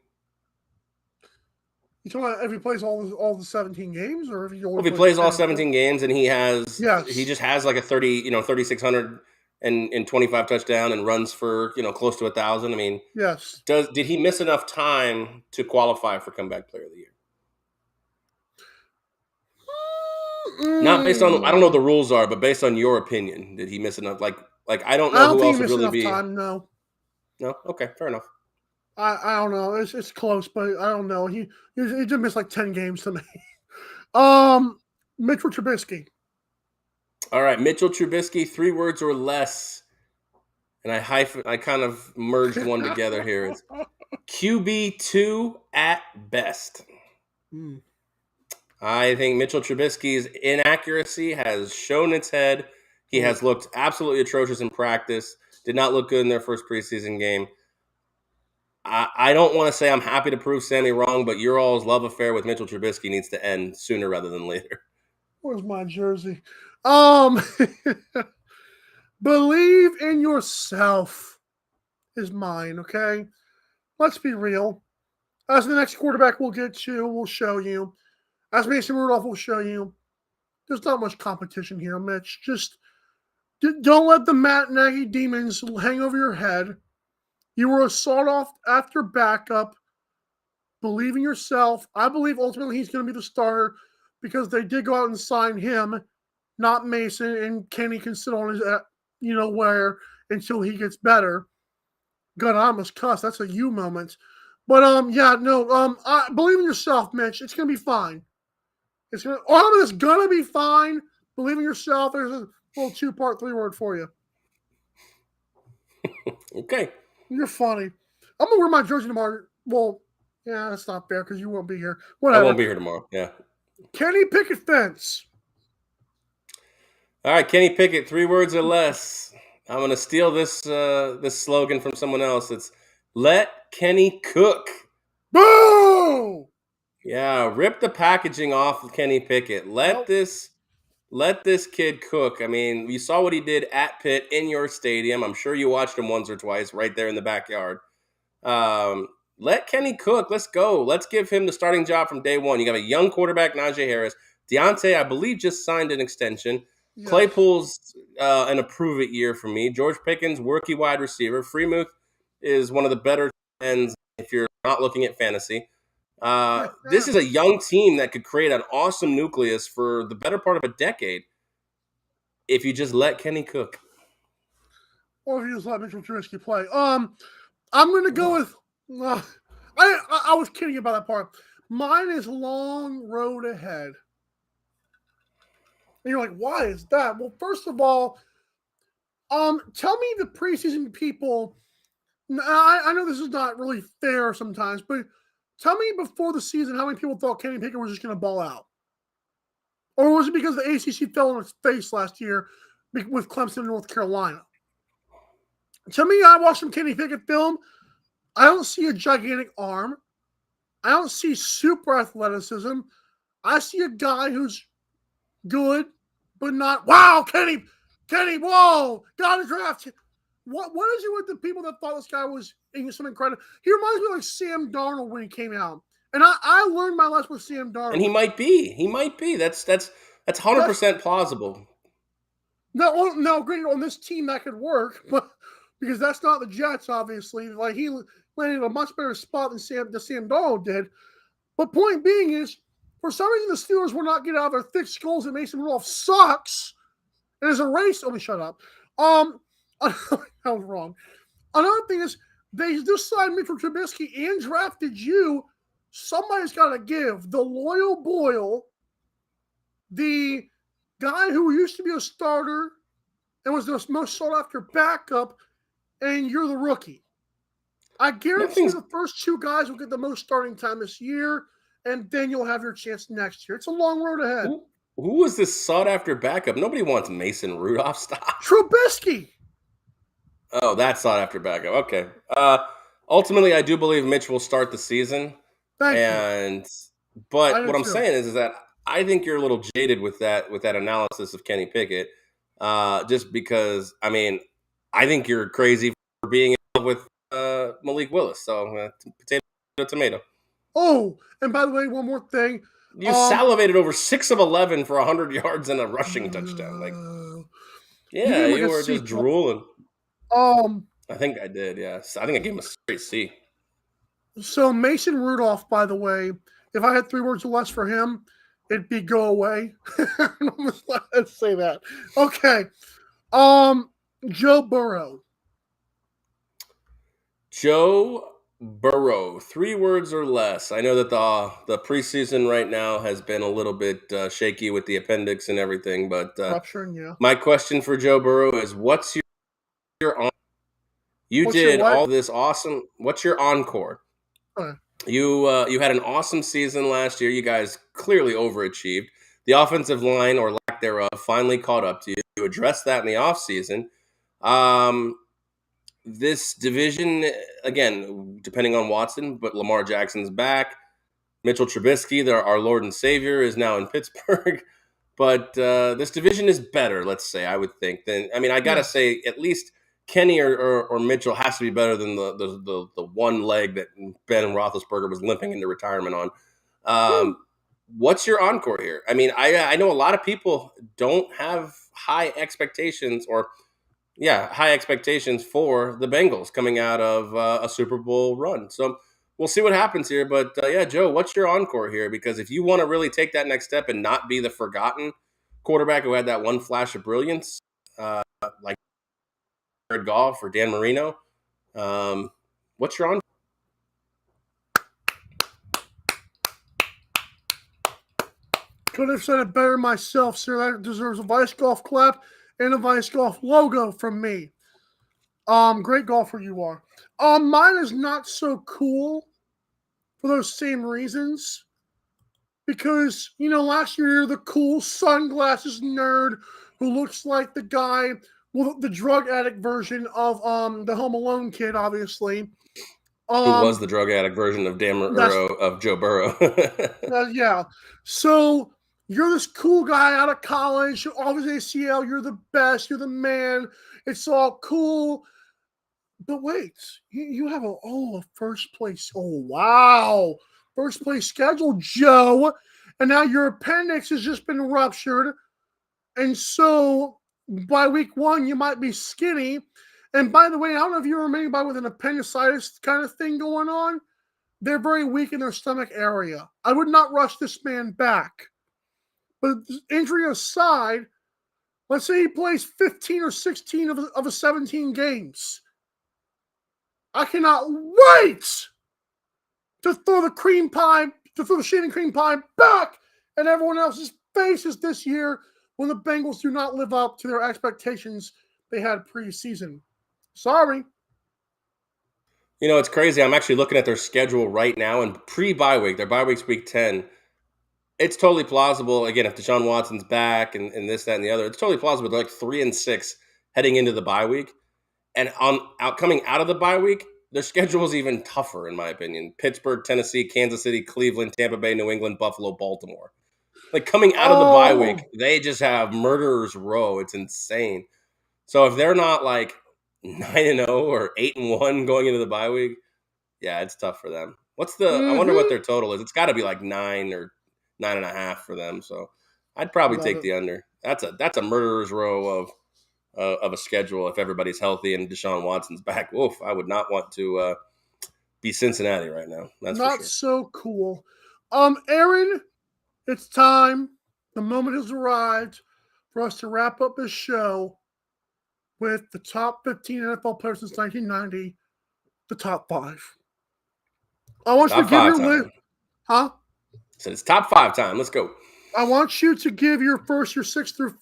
You talking about if he plays all the 17 games, or if he plays all 17 games and he just has like a 3,600 and 25 touchdown and runs for close to 1,000. I mean, yes. Did he miss enough time to qualify for comeback player of the year? Not based on, I don't know what the rules are, but based on your opinion, did he miss enough? Like I don't know who else would really be. Time, no. No, okay, fair enough. I don't know. It's close, but I don't know. He did miss like 10 games to me. Mitchell Trubisky. All right, Mitchell Trubisky, 3 words or less, and I kind of merged one together here. It's QB2 at best. I think Mitchell Trubisky's inaccuracy has shown its head. He has looked absolutely atrocious in practice. Did not look good in their first preseason game. I don't want to say I'm happy to prove Sammy wrong, but your all's love affair with Mitchell Trubisky needs to end sooner rather than later. Where's my jersey? Believe in yourself is mine, okay? Let's be real. As the next quarterback we'll get to, we'll show you. As Mason Rudolph will show you, there's not much competition here, Mitch. Just don't let the Matt Nagy demons hang over your head. You were a sought-after backup. Believe in yourself. I believe ultimately he's going to be the starter because they did go out and sign him, not Mason, and Kenny can sit on his, where until he gets better. God, I almost cussed. That's a you moment. But, believe in yourself, Mitch. It's going to be fine. All of it's going to be fine. Believe in yourself. There's a little 2-part, 3-word for you. Okay. You're funny. I'm going to wear my jersey tomorrow. Well, yeah, that's not fair because you won't be here. Whatever. I won't be here tomorrow. Yeah. Kenny Pickett fence. All right, Kenny Pickett, 3 words or less. I'm going to steal this slogan from someone else. It's let Kenny cook. Boo! Yeah, rip the packaging off of Kenny Pickett. Let this kid cook. I mean, you saw what he did at Pitt in your stadium. I'm sure you watched him once or twice right there in the backyard. Let Kenny cook. Let's go. Let's give him the starting job from day one. You got a young quarterback, Najee Harris. Deontay, I believe, just signed an extension. Yes. Claypool's an approve-it year for me. George Pickens, rookie wide receiver. Freemuth is one of the better ends if you're not looking at fantasy. This is a young team that could create an awesome nucleus for the better part of a decade if you just let Kenny cook. Or if you just let Mitchell Trubisky play. I'm going to go with I was kidding about that part. Mine is long road ahead. And you're like, why is that? Well, first of all, tell me the preseason people. I know this is not really fair sometimes, but tell me before the season how many people thought Kenny Pickett was just going to ball out. Or was it because the ACC fell on its face last year with Clemson and North Carolina? Tell me I watched some Kenny Pickett film. I don't see a gigantic arm. I don't see super athleticism. I see a guy who's good, but not, wow, Kenny, whoa, got to draft. What is it with the people that thought this guy was some incredible? He reminds me of like Sam Darnold when he came out. And I learned my lesson with Sam Darnold. And he might be. That's 100% plausible. No, granted, on this team that could work, but because that's not the Jets, obviously. Like he landed in a much better spot than Sam Darnold did. But point being is, for some reason, the Steelers will not get out of their thick skulls that Mason Rudolph sucks. And as a race, let me shut up. I was wrong. Another thing is, they just signed Mitchell Trubisky and drafted you. Somebody's got to give. The loyal Boyle, the guy who used to be a starter and was the most sought-after backup, and you're the rookie. I guarantee the first 2 guys will get the most starting time this year, and then you'll have your chance next year. It's a long road ahead. Who is this sought-after backup? Nobody wants Mason Rudolph. Stop. Trubisky. Oh, that's sought-after backup. Okay. Ultimately, I do believe Mitch will start the season. But what I'm saying is that I think you're a little jaded with that analysis of Kenny Pickett, just because, I mean, I think you're crazy for being in love with Malik Willis. So, potato, tomato. Oh, and by the way, one more thing. You salivated over 6 of 11 for 100 yards and a rushing touchdown. Like, yeah, you were just drooling. I think I did, yes. I think I gave him a straight C. So Mason Rudolph, by the way, if I had 3 words or less for him, it'd be go away. Let's say that. Okay. Joe Burrow. Joe Burrow, 3 words or less. I know that the preseason right now has been a little bit shaky with the appendix and everything, but rupturing, yeah. My question for Joe Burrow is, what's your on? You did all this awesome. What's your encore? Okay. You had an awesome season last year. You guys clearly overachieved. The offensive line, or lack thereof, finally caught up to you. You addressed that in the offseason. This division, again, depending on Watson, but Lamar Jackson's back. Mitchell Trubisky, our Lord and Savior, is now in Pittsburgh. But this division is better, let's say, I would think. I got to say, at least Kenny or Mitchell has to be better than the one leg that Ben Roethlisberger was limping into retirement on. What's your encore here? I mean, I know a lot of people don't have high expectations for the Bengals coming out of a Super Bowl run. So we'll see what happens here. But, Joe, what's your encore here? Because if you want to really take that next step and not be the forgotten quarterback who had that one flash of brilliance, like Jared Goff or Dan Marino, what's your encore? Could have said it better myself, sir. That deserves a Vice Golf clap and a Vice Golf logo from me. Great golfer you are. Mine is not so cool for those same reasons. Because, last year, the cool sunglasses nerd who looks like the guy, the drug addict version of the Home Alone kid, obviously. Who was the drug addict version of of Joe Burrow? Yeah. So you're this cool guy out of college, obviously ACL, you're the best, you're the man. It's all cool. But wait, you have a first place. Oh, wow. First place schedule, Joe. And now your appendix has just been ruptured. And so by week 1, you might be skinny. And by the way, I don't know if you remember anybody with an appendicitis kind of thing going on. They're very weak in their stomach area. I would not rush this man back. But injury aside, let's say he plays 15 or 16 of the 17 games. I cannot wait to throw the shaving cream pie back at everyone else's faces this year when the Bengals do not live up to their expectations they had preseason. Sorry. It's crazy. I'm actually looking at their schedule right now, and pre-bye week, their bye week's week 10. It's totally plausible. Again, if Deshaun Watson's back and this, that, and the other, it's totally plausible. They're like 3-6 heading into the bye week. And coming out of the bye week, their schedule is even tougher, in my opinion. Pittsburgh, Tennessee, Kansas City, Cleveland, Tampa Bay, New England, Buffalo, Baltimore. Like, coming out of the bye week, they just have murderer's row. It's insane. So if they're not like 9-0 or 8-1 going into the bye week, yeah, it's tough for them. I wonder what their total is. It's got to be like 9 or 9.5 for them. So I'd probably take the under. That's a murderer's row of a schedule if everybody's healthy and Deshaun Watson's back. Oof, I would not want to be Cincinnati right now. That's not for sure. So cool. Aaron, it's time. The moment has arrived for us to wrap up this show with the top 15 NFL players since 1990, the top 5. I want you to give your list. Huh? So it's top 5 time. Let's go. I want you to give your 6 through,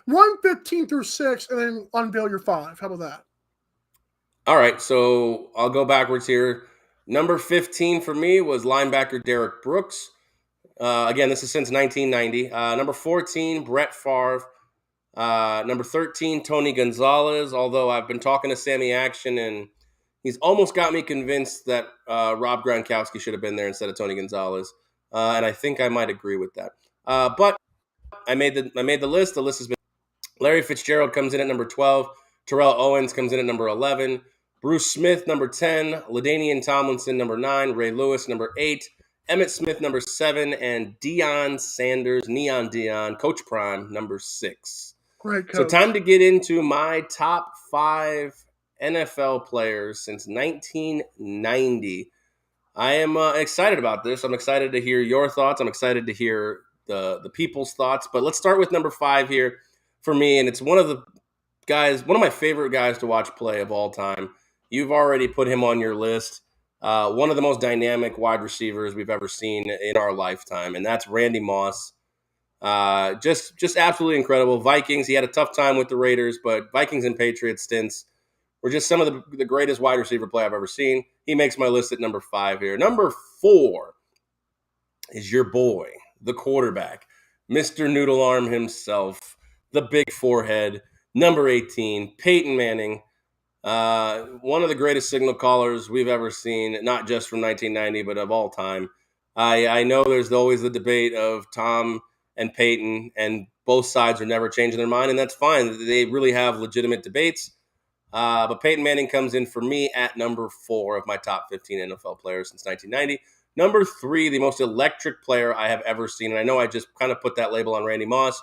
run 15 through 6 and then unveil your 5. How about that? All right, so I'll go backwards here. Number 15 for me was linebacker Derek Brooks. Again, this is since 1990. Number 14, Brett Favre. Number 13, Tony Gonzalez, although I've been talking to Sammy Action, and he's almost got me convinced that Rob Gronkowski should have been there instead of Tony Gonzalez. And I think I might agree with that. But I made the list. The list has been Larry Fitzgerald comes in at number 12. Terrell Owens comes in at number 11. Bruce Smith, number 10. LaDainian Tomlinson, number 9. Ray Lewis, number 8. Emmett Smith, number 7. And Deion Sanders, Neon Deion, Coach Prime, number 6. Great coach. So time to get into my top 5 NFL players since 1990. I am excited about this. I'm excited to hear your thoughts. I'm excited to hear the people's thoughts. But let's start with number 5 here for me. And it's one of my favorite guys to watch play of all time. You've already put him on your list. One of the most dynamic wide receivers we've ever seen in our lifetime. And that's Randy Moss. Just absolutely incredible. Vikings, he had a tough time with the Raiders, but Vikings and Patriots stints were just some of the greatest wide receiver play I've ever seen. He makes my list at number 5 here. Number 4 is your boy, the quarterback, Mr. Noodle Arm himself, the big forehead, number 18, Peyton Manning. One of the greatest signal callers we've ever seen, not just from 1990, but of all time. I know there's always the debate of Tom and Peyton, and both sides are never changing their mind, and that's fine. They really have legitimate debates. But Peyton Manning comes in for me at number 4 of my top 15 NFL players since 1990. Number 3, the most electric player I have ever seen. And I know I just kind of put that label on Randy Moss.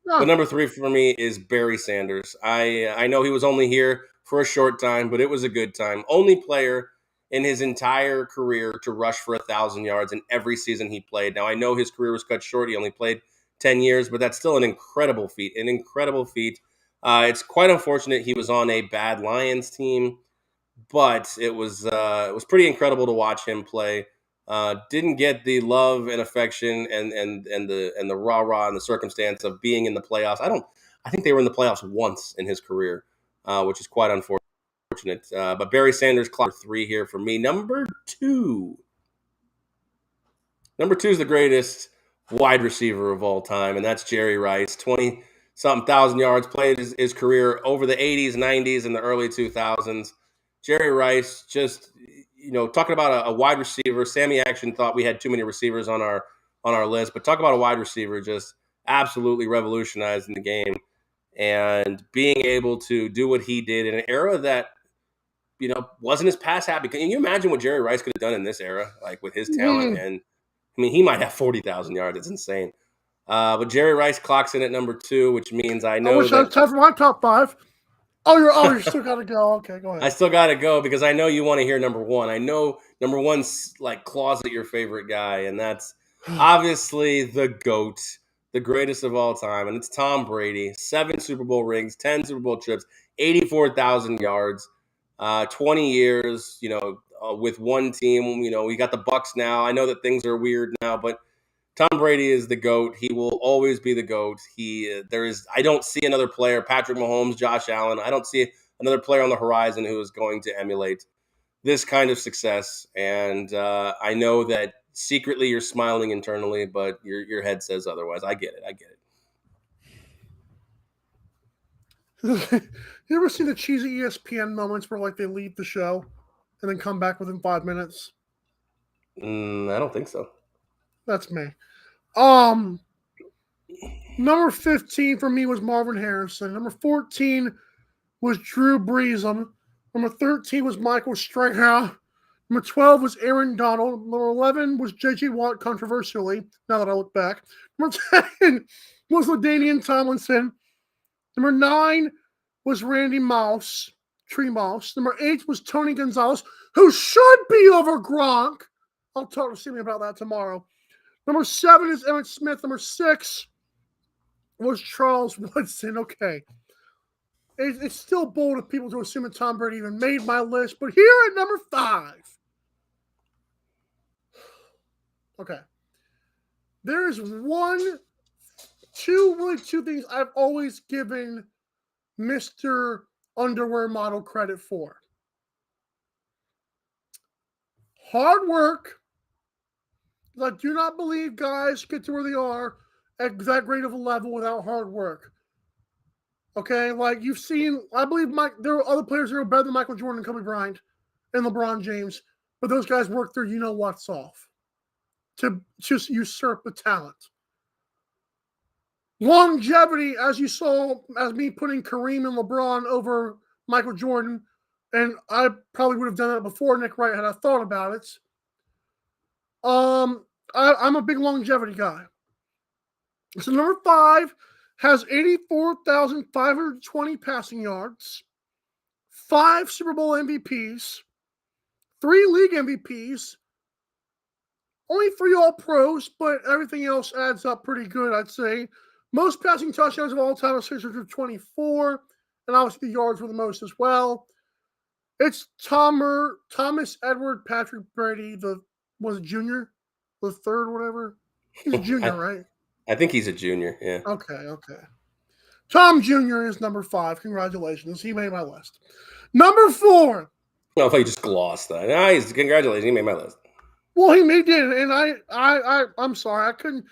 But number 3 for me is Barry Sanders. I know he was only here for a short time, but it was a good time. Only player in his entire career to rush for 1,000 yards in every season he played. Now, I know his career was cut short. He only played 10 years, but that's still an incredible feat. It's quite unfortunate he was on a bad Lions team, but it was pretty incredible to watch him play. Didn't get the love and affection and the rah-rah and the circumstance of being in the playoffs. I think they were in the playoffs once in his career, which is quite unfortunate. But Barry Sanders, clock 3 here for me. Number two is the greatest wide receiver of all time, and that's Jerry Rice. 20-something thousand yards, played his career over the 80s, 90s, and the early 2000s. Jerry Rice, just, talking about a wide receiver. Sammy Action thought we had too many receivers on our list, but talk about a wide receiver just absolutely revolutionizing the game and being able to do what he did in an era that, wasn't as pass happy. Can you imagine what Jerry Rice could have done in this era, like with his talent? And I mean, he might have 40,000 yards. It's insane. But Jerry Rice clocks in at number 2, which means I know that was time for my top 5. You still got to go. Okay, go ahead. I still got to go because I know you want to hear number 1. I know number 1's like closet your favorite guy, and that's obviously the GOAT, the greatest of all time, and it's Tom Brady. 7 Super Bowl rings, 10 Super Bowl trips, 84,000 yards, 20 years, with one team. We got the Bucs now. I know that things are weird now, but Tom Brady is the GOAT. He will always be the GOAT. I don't see another player, Patrick Mahomes, Josh Allen. I don't see another player on the horizon who is going to emulate this kind of success. And I know that secretly you're smiling internally, but your head says otherwise. I get it. You ever seen the cheesy ESPN moments where they leave the show and then come back within 5 minutes? I don't think so. That's me. Number 15 for me was Marvin Harrison. Number 14 was Drew Brees. Number 13 was Michael Strahan. Number 12 was Aaron Donald. Number 11 was J.J. Watt, controversially, now that I look back. Number 10 was LaDainian Tomlinson. Number 9 was Randy Moss, Tree Moss. Number 8 was Tony Gonzalez, who should be over Gronk. I'll talk to Sammy about that tomorrow. Number 7 is Emmitt Smith. Number 6 was Charles Woodson. Okay. It's still bold of people to assume that Tom Brady even made my list, but here at number 5. Okay. There is two things I've always given Mr. Underwear Model credit for. Hard work. I do not believe guys get to where they are at that great of a level without hard work. Okay, you've seen, I believe there are other players that are better than Michael Jordan and Kobe Bryant and LeBron James, but those guys work their what's off to just usurp the talent. Longevity, as you saw, as me putting Kareem and LeBron over Michael Jordan, and I probably would have done that before Nick Wright had I thought about it. I'm a big longevity guy. So number 5 has 84,520 passing yards, 5 Super Bowl MVPs, 3 league MVPs, only 3 All-Pros, but everything else adds up pretty good, I'd say. Most passing touchdowns of all time are 624, and obviously the yards were the most as well. It's Thomas Edward Patrick Brady, was it junior? The third, whatever? He's a junior, right? I think he's a junior, yeah. Okay. Tom Jr. is number 5. Congratulations. He made my list. Number 4. No, I thought you just glossed that. Nice. Congratulations. He made my list. Well, he made it, and I'm sorry. I couldn't.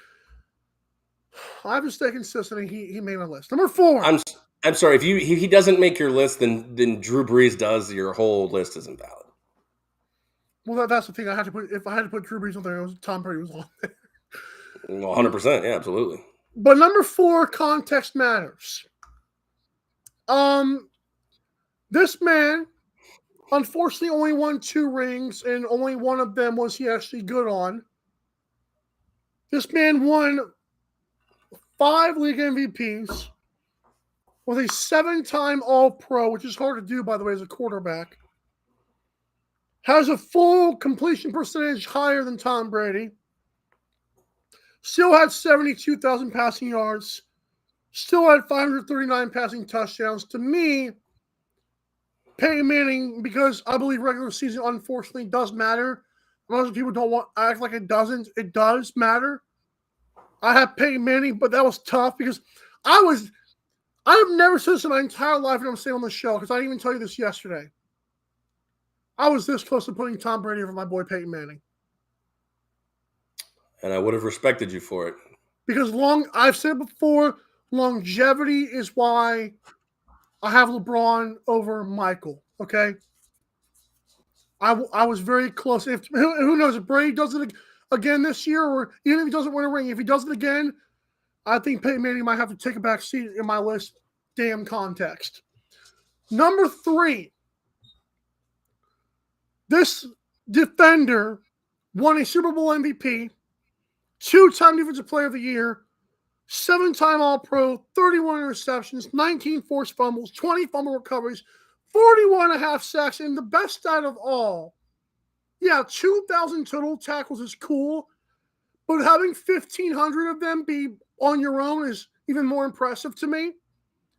I have to stay consistent, and he made my list. Number 4. I'm sorry. If he doesn't make your list, then Drew Brees does. Your whole list is invalid. Well, that's the thing. If I had to put Drew Brees on there, Tom Brady was on there. 100%. Yeah, absolutely. But number 4, context matters. This man, unfortunately, only won 2 rings, and only one of them was he actually good on. This man won 5 league MVPs, was a 7-time All-Pro, which is hard to do, by the way, as a quarterback. Has a full completion percentage higher than Tom Brady. Still had 72,000 passing yards. Still had 539 passing touchdowns. To me, Peyton Manning, because I believe regular season unfortunately does matter, Most people don't want to act like it doesn't. It does matter. I have Peyton Manning, but that was tough because I have never said this in my entire life, and I'm saying on the show because I didn't even tell you this yesterday. I was this close to putting Tom Brady over my boy Peyton Manning. And I would have respected you for it. Because I've said it before, longevity is why I have LeBron over Michael, okay? I was very close. Who knows, if Brady does it again this year, or even if he doesn't win a ring, if he does it again, I think Peyton Manning might have to take a back seat in my list. Damn context. Number 3. This defender won a Super Bowl MVP, 2-time Defensive Player of the Year, 7-time All-Pro, 31 interceptions, 19 forced fumbles, 20 fumble recoveries, 41.5 sacks, and the best stat of all. Yeah, 2,000 total tackles is cool, but having 1,500 of them be on your own is even more impressive to me.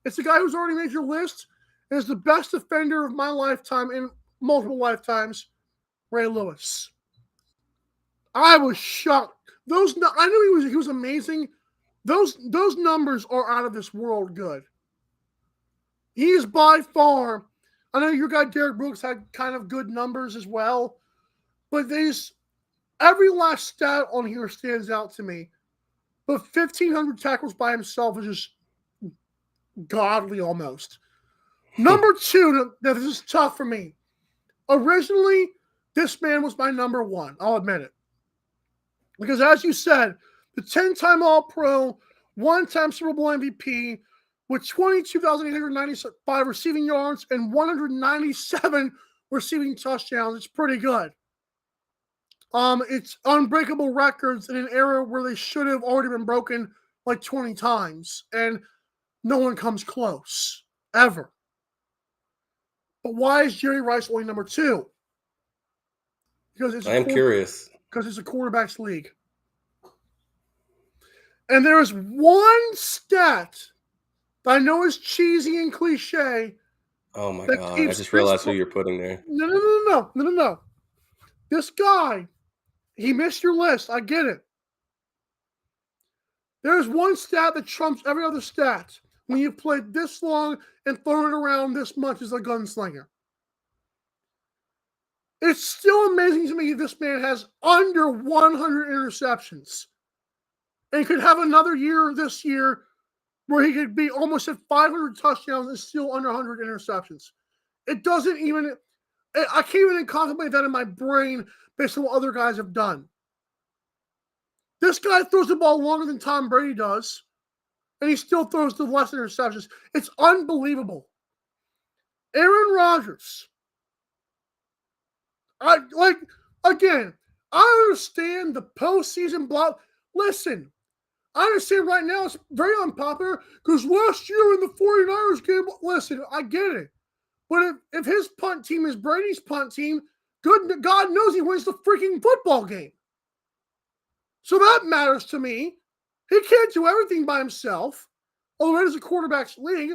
It's the guy who's already made your list and is the best defender of my lifetime in multiple lifetimes, Ray Lewis. I was shocked. I knew he was amazing. Those numbers are out of this world good. He is by far. I know your guy Derek Brooks had kind of good numbers as well, but every last stat on here stands out to me. But 1,500 tackles by himself is just godly almost. Number 2, this is tough for me. Originally, this man was my number 1. I'll admit it. Because as you said, the 10-time All-Pro, 1-time Super Bowl MVP, with 22,895 receiving yards and 197 receiving touchdowns. It's pretty good. It's unbreakable records in an era where they should have already been broken like 20 times, and no one comes close, ever. But why is Jerry Rice only number 2? Because I am curious. Because it's a quarterback's league. And there is one stat that I know is cheesy and cliche. Oh my God. I just realized who you're putting there. No. This guy, he missed your list. I get it. There's one stat that trumps every other stat when you've played this long and thrown it around this much as a gunslinger. It's still amazing to me this man has under 100 interceptions and could have another year this year where he could be almost at 500 touchdowns and still under 100 interceptions. It doesn't even – I can't even contemplate that in my brain based on what other guys have done. This guy throws the ball longer than Tom Brady does, and he still throws the less interceptions. It's unbelievable. Aaron Rodgers. I understand the postseason block. Listen, I understand right now it's very unpopular because last year in the 49ers game, listen, I get it. But if his punt team is Brady's punt team, God knows he wins the freaking football game. So that matters to me. He can't do everything by himself, although it is a quarterback's league.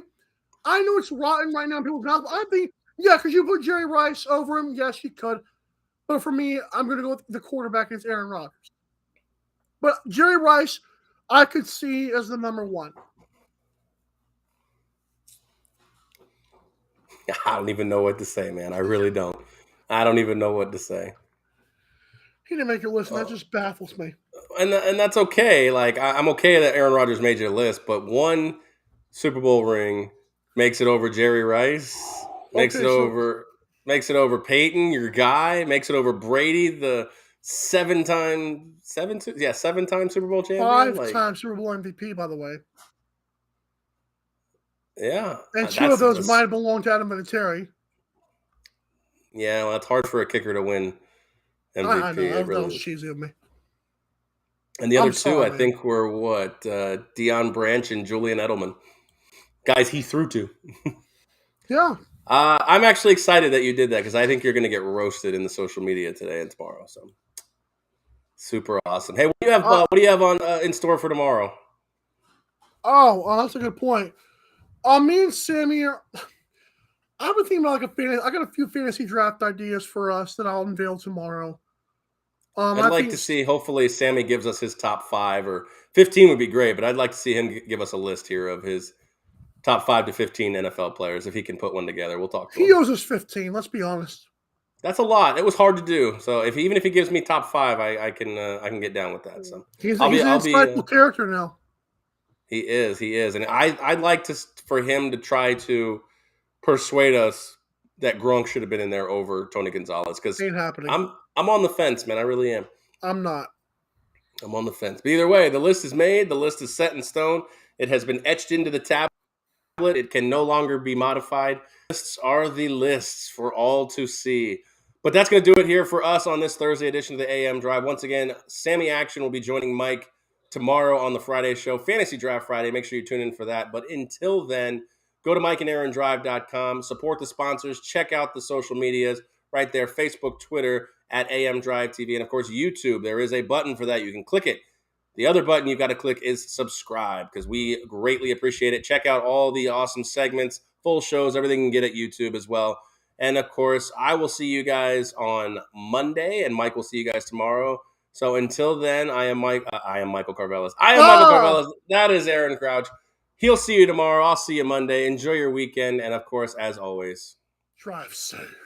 I know it's rotten right now in people's mouths. I think, yeah, because you put Jerry Rice over him. Yes, you could. But for me, I'm going to go with the quarterback against Aaron Rodgers. But Jerry Rice, I could see as the number 1. I don't even know what to say, man. I really don't. I don't even know what to say. He didn't make your list, and that just baffles me. And that's okay. Like, I'm okay that Aaron Rodgers made your list, but 1 Super Bowl ring makes it over Jerry Rice, makes it over Peyton, your guy, makes it over Brady, the 7-time Super Bowl champion. 5-time Super Bowl MVP, by the way. Yeah. And 2 of those might have belonged to Adam Vinatieri. Yeah, well, it's hard for a kicker to win MVP. I know. That was cheesy of me. And the other 2, I think, were what? Deion Branch and Julian Edelman. Guys he threw to. Yeah. I'm actually excited that you did that because I think you're going to get roasted in the social media today and tomorrow. So super awesome. Hey, what do you have on in store for tomorrow? Oh, that's a good point. Me and Sammy I've been thinking about I got a few fantasy draft ideas for us that I'll unveil tomorrow. I'd I like think to see, hopefully, Sammy gives us his top 5 or 15 would be great, but I'd like to see him give us a list here of his top 5 to 15 NFL players if he can put one together. We'll talk to he him. owes us 15. Let's be honest. That's a lot. It was hard to do. So even if he gives me top 5, I can get down with that. So He's an insightful character now. He is, and I'd like for him to try to persuade us that Gronk should have been in there over Tony Gonzalez because Ain't happening. I'm on the fence, man. I really am. I'm not. I'm on the fence. But either way, the list is made. The list is set in stone. It has been etched into the tablet. It can no longer be modified. Lists are the lists for all to see. But that's going to do it here for us on this Thursday edition of the AM Drive. Once again, Sammy Action will be joining Mike tomorrow on the Friday show, Fantasy Draft Friday. Make sure you tune in for that. But until then, go to MikeandAaronDrive.com, support the sponsors, check out the social medias right there, Facebook, Twitter, at AM Drive TV, and of course, YouTube. There is a button for that. You can click it. The other button you've got to click is subscribe because we greatly appreciate it. Check out all the awesome segments, full shows, everything you can get at YouTube as well. And of course, I will see you guys on Monday, and Mike will see you guys tomorrow. So until then, I am Michael Carvelis. Michael Carvelis. That is Aaron Crouch. He'll see you tomorrow. I'll see you Monday. Enjoy your weekend. And of course, as always, drive safe.